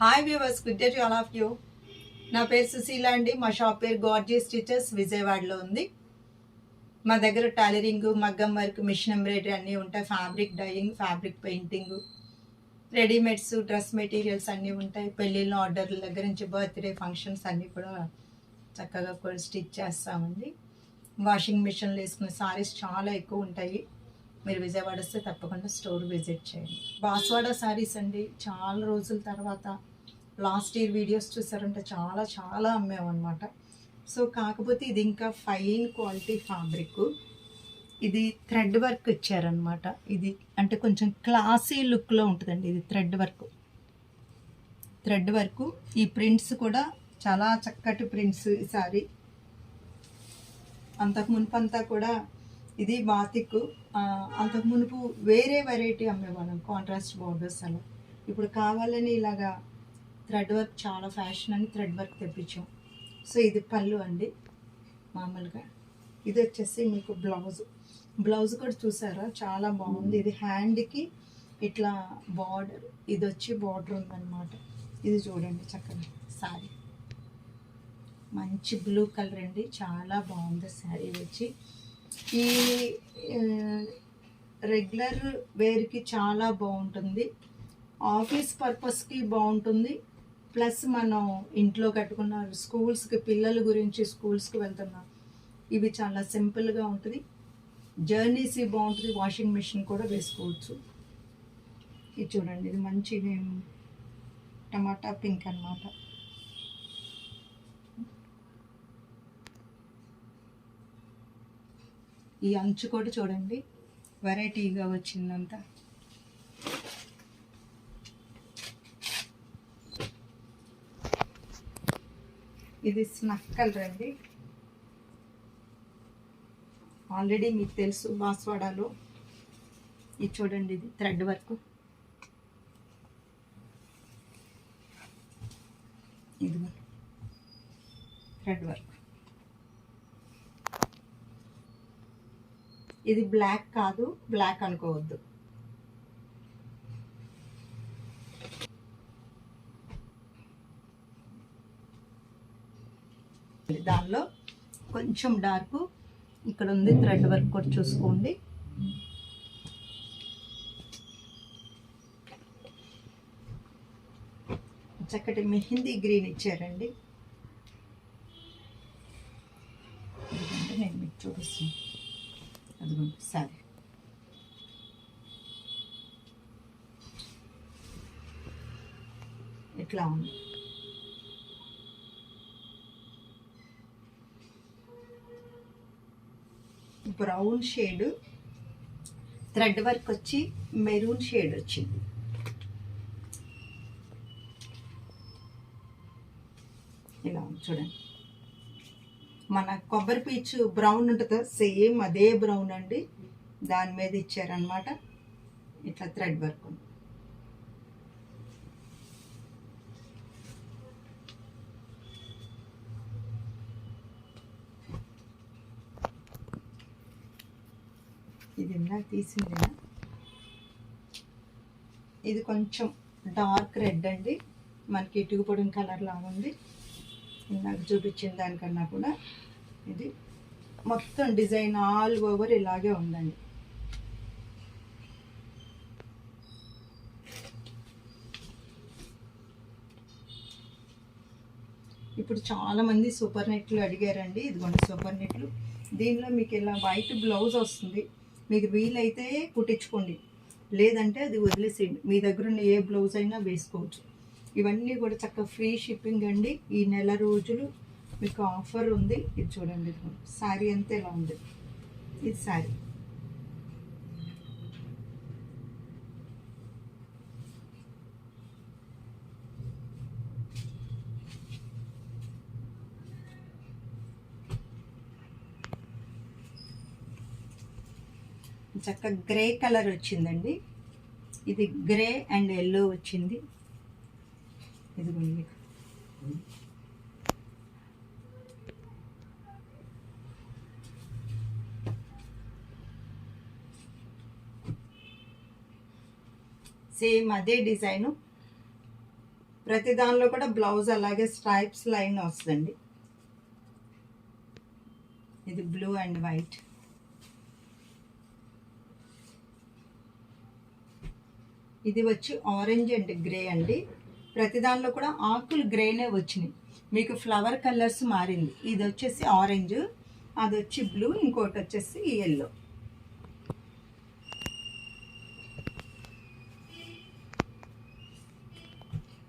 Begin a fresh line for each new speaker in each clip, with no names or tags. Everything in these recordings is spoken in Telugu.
Hi viewers, good day to all of you. నా పేరు సుశీల అండి. మా షాప్ పేరు గార్జియస్ స్టిచెస్ విజయవాడలో ఉంది. మా దగ్గర టైలరింగ్, మగ్గం వర్క్, మిషన్ ఎంబ్రాయిడరీ అన్నీ ఉంటాయి. Fabric dyeing, fabric painting, readymades, dress materials అన్నీ ఉంటాయి. పెళ్ళిళ్ళ ఆర్డర్ల దగ్గర నుంచి బర్త్డే ఫంక్షన్స్ అన్నీ కూడా చక్కగా కూడా స్టిచ్ చేస్తామండి. వాషింగ్ మిషన్లు వేసుకునే సారీస్ చాలా ఎక్కువ ఉంటాయి. మీరు విజయవాడ వస్తే తప్పకుండా స్టోర్ విజిట్ చేయండి. బాస్వాడ సారీస్ అండి, చాలా రోజుల తర్వాత లాస్ట్ ఇయర్ వీడియోస్ చూసారంటే చాలా చాలా అమ్మామన్నమాట. సో కాకపోతే ఇది ఇంకా ఫైన్ క్వాలిటీ ఫ్యాబ్రిక్. ఇది థ్రెడ్ వర్క్ ఇచ్చారనమాట. ఇది అంటే కొంచెం క్లాసీ లుక్లో ఉంటుందండి. ఇది థ్రెడ్ వర్క్. ఈ ప్రింట్స్ కూడా చాలా చక్కటి ప్రింట్స్. ఈ సారీ అంతకు మునుపంతా కూడా ఇది బాతిక్. అంతకు మునుపు వేరే వెరైటీ అమ్మేవాళ్ళం, కాంట్రాస్ట్ బార్డర్స్ అలా. ఇప్పుడు కావాలని ఇలాగా థ్రెడ్ వర్క్ చాలా ఫ్యాషన్ అని థ్రెడ్ వర్క్ తెప్పించాం. సో ఇది పళ్ళు అండి మామూలుగా. ఇది వచ్చేసి మీకు బ్లౌజ్ కూడా చూసారా, చాలా బాగుంది. ఇది హ్యాండ్కి ఇట్లా బార్డర్, ఇది వచ్చి బార్డర్ ఉందన్నమాట. ఇది చూడండి చక్కగా శారీ, మంచి బ్లూ కలర్ అండి, చాలా బాగుంది శారీ వచ్చి. ఈ రెగ్యులర్ వేర్కి చాలా బాగుంటుంది, ఆఫీస్ పర్పస్కి బాగుంటుంది, ప్లస్ మనం ఇంట్లో కట్టుకున్న స్కూల్స్కి, పిల్లల గురించి స్కూల్స్కి వెళ్తున్నాం, ఇవి చాలా సింపుల్గా ఉంటుంది. జర్నీస్ బాగుంటుంది, వాషింగ్ మిషన్ కూడా వేసుకోవచ్చు. ఇది చూడండి, ఇది మంచి టమాటా పింక్ అన్నమాట. ఈ అంచు కూడా చూడండి వెరైటీగా వచ్చిందంతా. ఇది స్నఫ్ కలర్ అండి. ఆల్రెడీ మీకు తెలుసు బాస్వాడాలో. ఇది చూడండి, ఇది థ్రెడ్ వర్క్. ఇది థ్రెడ్ వర్క్. ఇది బ్లాక్ కాదు, బ్లాక్ అనుకోవద్దు. దానిలో కొంచెం డార్క్ ఇక్కడ ఉంది. థ్రెడ్ వర్క్ కూడా చూసుకోండి. చక్కటి మెహందీ గ్రీన్ ఇచ్చారండి. నేను మీకు చూపిస్తాను. అదిగోండి సారీ, ఇట్లా ఉంది. బ్రౌన్ షేడ్, థ్రెడ్ వర్క్ వచ్చి మెరూన్ షేడ్ వచ్చింది. ఇలా చూడండి, మన కొబ్బరి పీచు బ్రౌన్ ఉంటుంది, సేమ్ అదే బ్రౌన్ అండి, దాని మీద ఇచ్చారనమాట. ఇట్లా థ్రెడ్ వర్క్ ఉంది. ఇది ఇందాక తీసిందేనా. ఇది కొంచెం డార్క్ రెడ్ అండి, మనకి ఇటుకు పొడిన కలర్ లాగా ఉంది. ఇందాక చూపించిన దానికన్నా కూడా ఇది మొత్తం డిజైన్ ఆల్ ఓవర్ ఇలాగే ఉందండి. ఇప్పుడు చాలామంది సూపర్ నెట్లు అడిగారండి. ఇదిగోండి సూపర్ నెట్లు. దీనిలో మీకు ఇలా వైట్ బ్లౌజ్ వస్తుంది. మీకు వీలైతే కుట్టించుకోండి, లేదంటే అది వదిలేసేయండి. మీ దగ్గర ఉన్న ఏ బ్లౌజ్ అయినా వేసుకోవచ్చు. ఇవన్నీ కూడా చక్కగా ఫ్రీ షిప్పింగ్ అండి. ఈ నెల రోజులు మీకు ఆఫర్ ఉంది. ఇది చూడండి, ఇది శారీ అంతా ఇలా ఉంది. ఇది శారీ. చక్కగా గ్రే కలర్ వచ్చిందండి. ఇది గ్రే అండ్ ఎల్లో వచ్చింది. ఇదిగోండి మీకు సేమ్ అదే డిజైను, ప్రతి దానిలో కూడా బ్లౌజ్ అలాగే స్ట్రైప్స్ లైన్ వస్తుందండి. ఇది బ్లూ అండ్ వైట్. ఇది వచ్చి ఆరెంజ్ అండ్ గ్రే అండి. ప్రతి దానిలో కూడా ఆకులు గ్రేనే వచ్చినాయి. మీకు ఫ్లవర్ కలర్స్ మారింది. ఇది వచ్చేసి ఆరెంజ్, అది వచ్చి బ్లూ, ఇంకోటి వచ్చేసి ఎల్లో.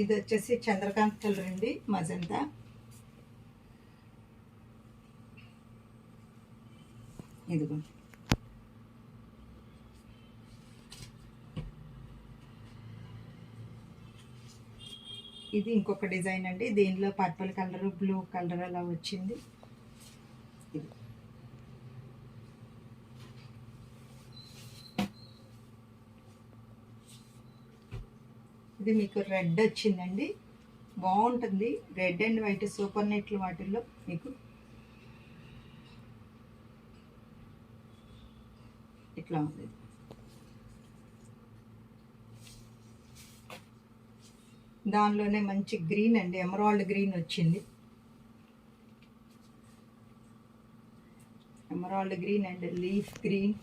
ఇది వచ్చేసి చంద్రకాంత్ కలర్ అండి, మజంతా. ఇదిగో ఇది ఇంకొక డిజైన్ అండి. దీనిలో పర్పుల్ కలర్, బ్లూ కలర్ అలా వచ్చింది. ఇది మీకు రెడ్ వచ్చిందండి, బాగుంటుంది. రెడ్ అండ్ వైట్ సూపర్ నెట్లు వాటిల్లో మీకు ఇట్లా ఉంది. దానిలోనే మంచి గ్రీన్ అండి, ఎమరాల్డ్ గ్రీన్ వచ్చింది. Emerald green and leaf green.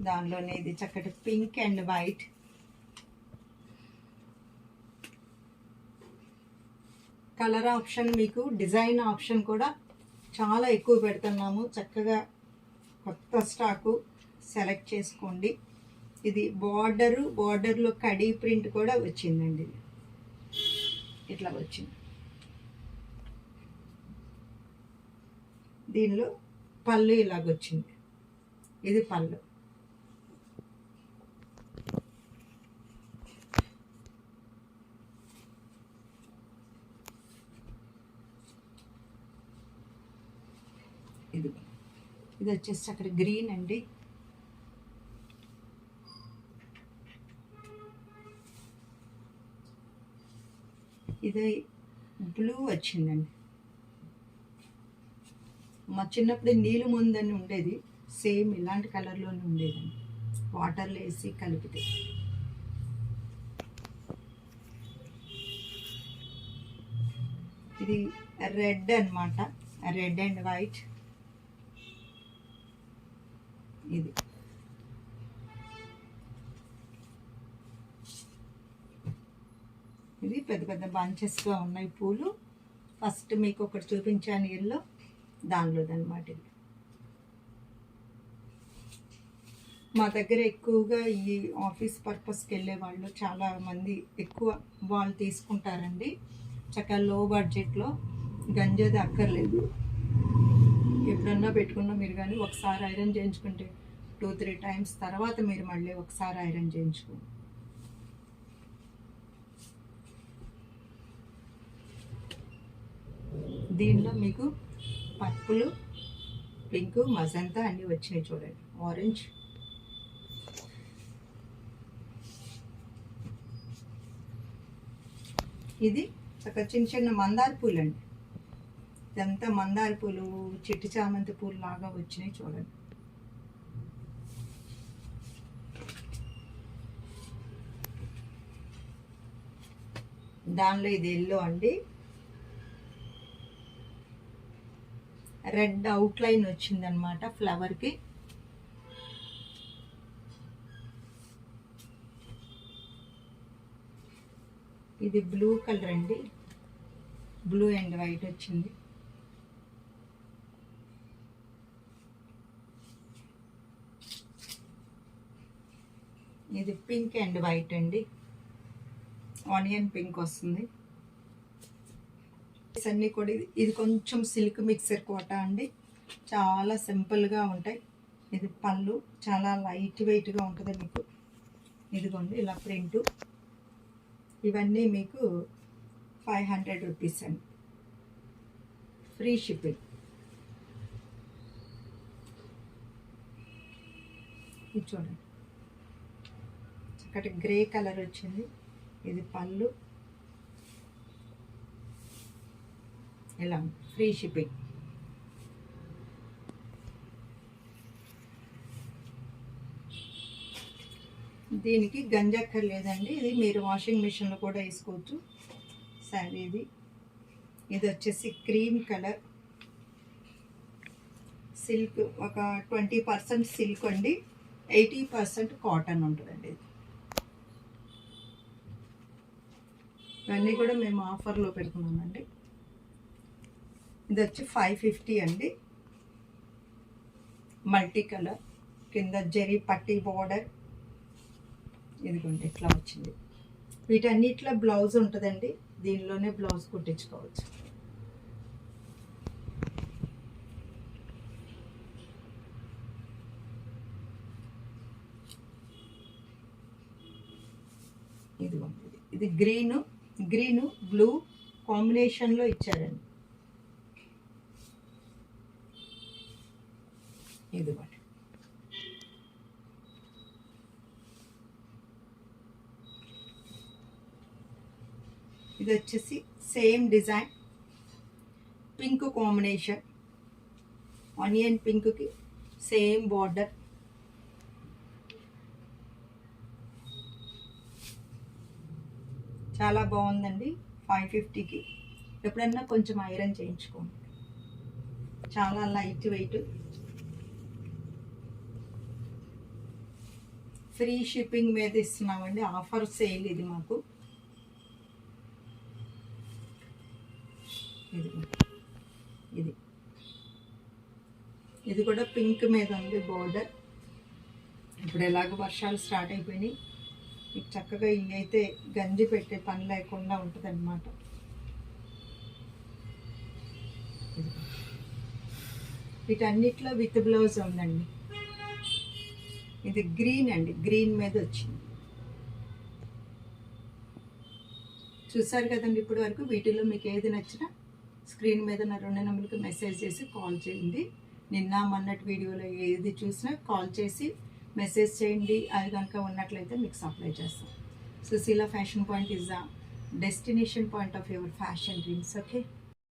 దానిలోనే ఇది చక్కటి pink and white. Colour option మీకు డిజైన్ ఆప్షన్ కూడా చాలా ఎక్కువ పెడుతున్నాము. చక్కగా కొత్త స్టాకు సెలెక్ట్ చేసుకోండి. ఇది బార్డర్లో కడీ ప్రింట్ కూడా వచ్చిందండి. ఇట్లా వచ్చింది. దీనిలో పళ్ళు ఇలాగొచ్చింది. ఇది పళ్ళు. ఇది వచ్చేసి అక్కడ గ్రీన్ అండి. ఇది బ్లూ వచ్చిందండి. మా చిన్నప్పుడు నీళ్ళు ముందని ఉండేది, సేమ్ ఇలాంటి కలర్లోనే ఉండేదండి, వాటర్లో వేసి కలిపితే. ఇది రెడ్ అన్నమాట, రెడ్ అండ్ వైట్. ఇది ఇది పెద్ద పెద్ద బంచెస్గా ఉన్నాయి పూలు. ఫస్ట్ మీకు ఒకటి చూపించాను ఎల్లో, దానిలోదన్నమాట ఇది. మా దగ్గర ఎక్కువగా ఈ ఆఫీస్ పర్పస్కి వెళ్ళే వాళ్ళు చాలామంది ఎక్కువ వాళ్ళు తీసుకుంటారండి. చక్కగా లో బడ్జెట్లో, గంజది అక్కర్లేదు. ఎప్పుడన్నా పెట్టుకున్నా మీరు కానీ ఒకసారి ఐరన్ చేయించుకుంటే 2-3 టైమ్స్ తర్వాత మీరు మళ్ళీ ఒకసారి ఐరన్ చేయించుకోండి. దీనిలో మీకు పర్పుల్, పింక్, మజంతా అన్నీ వచ్చినాయి చూడండి, ఆరెంజ్. ఇది చక్కగా చిన్న చిన్న మందార పూలు అండి. ఇదంతా మందార పూలు, చిట్టి చామంతి పూలు లాగా వచ్చినాయి చూడండి. దానిలో ఇది ఎల్లో అండి, రెడ్ అవుట్లైన్ వచ్చిందనమాట ఫ్లవర్కి. ఇది బ్లూ కలర్ అండి, బ్లూ అండ్ వైట్ వచ్చింది. ఇది పింక్ అండ్ వైట్ అండి, ఆనియన్ పింక్ వస్తుంది. అన్నీ కూడా ఇది కొంచెం సిల్క్ మిక్సర్ కోట అండి, చాలా సింపుల్గా ఉంటాయి. ఇది పళ్ళు చాలా లైట్ వెయిట్గా ఉంటుంది మీకు. ఇదిగోండి ఇలా ప్రింటు. ఇవన్నీ మీకు 500 రూపీస్ అండి, ఫ్రీ షిప్పింగ్. ఇది చూడండి చక్కటి గ్రే కలర్ వచ్చింది. ఇది పళ్ళు, ఇలా ఫ్రీ షిప్పింగ్. దీనికి గంజక్కర్లేదండి, ఇది మీరు వాషింగ్ మిషన్లో కూడా వేసుకోవచ్చు. శారీ ఇది వచ్చేసి క్రీమ్ కలర్ సిల్క్, ఒక 20% సిల్క్ అండి, 80% కాటన్ ఉంటుందండి. ఇవన్నీ కూడా మేము ఆఫర్లో పెడుతున్నామండి. ఇది వచ్చి 550 అండి. మల్టీ కలర్ కింద జరీ పట్టీ బార్డర్, ఇదిగోండి ఇట్లా వచ్చింది. వీటన్నిటిలో బ్లౌజ్ ఉంటుందండి, దీనిలోనే బ్లౌజ్ కుట్టించుకోవచ్చు. ఇదిగోండి ఇది గ్రీను బ్లూ కాంబినేషన్లో ఇచ్చారండి. ఇదిగోండి ఇది వచ్చేసి same design, pink combination, onion పింక్కి సేమ్ బార్డర్. చాలా బాగుందండి. 550కి ఎప్పుడన్నా కొంచెం ఐరన్ చేయించుకోండి. చాలా లైట్ వెయిట్, ఫ్రీ షిప్పింగ్ మీద ఇస్తున్నామండి. ఆఫర్ సేల్ ఇది మాకు. ఇది కూడా పింక్ మీద ఉంది బోర్డర్. ఇప్పుడు ఎలాగో వర్షాలు స్టార్ట్ అయిపోయినాయి, మీకు చక్కగా ఇవి అయితే గంజి పెట్టే పని లేకుండా ఉంటుంది అన్నమాట. వీటన్నిటిలో విత్ బ్లౌజ్ ఉందండి. ఇది గ్రీన్ అండి, గ్రీన్ మీద వచ్చింది. చూసారు కదండి ఇప్పటి వరకు. వీటిలో మీకు ఏది నచ్చినా స్క్రీన్ మీద నా 2 నెంబర్కి మెసేజ్ చేసి కాల్ చేయండి. నిన్న మొన్నటి వీడియోలో ఏది చూసినా కాల్ చేసి మెసేజ్ చేయండి. అది కనుక ఉన్నట్లయితే మీకు సప్లై చేస్తాం. Sushila fashion point is the destination point of your fashion dreams. Okay.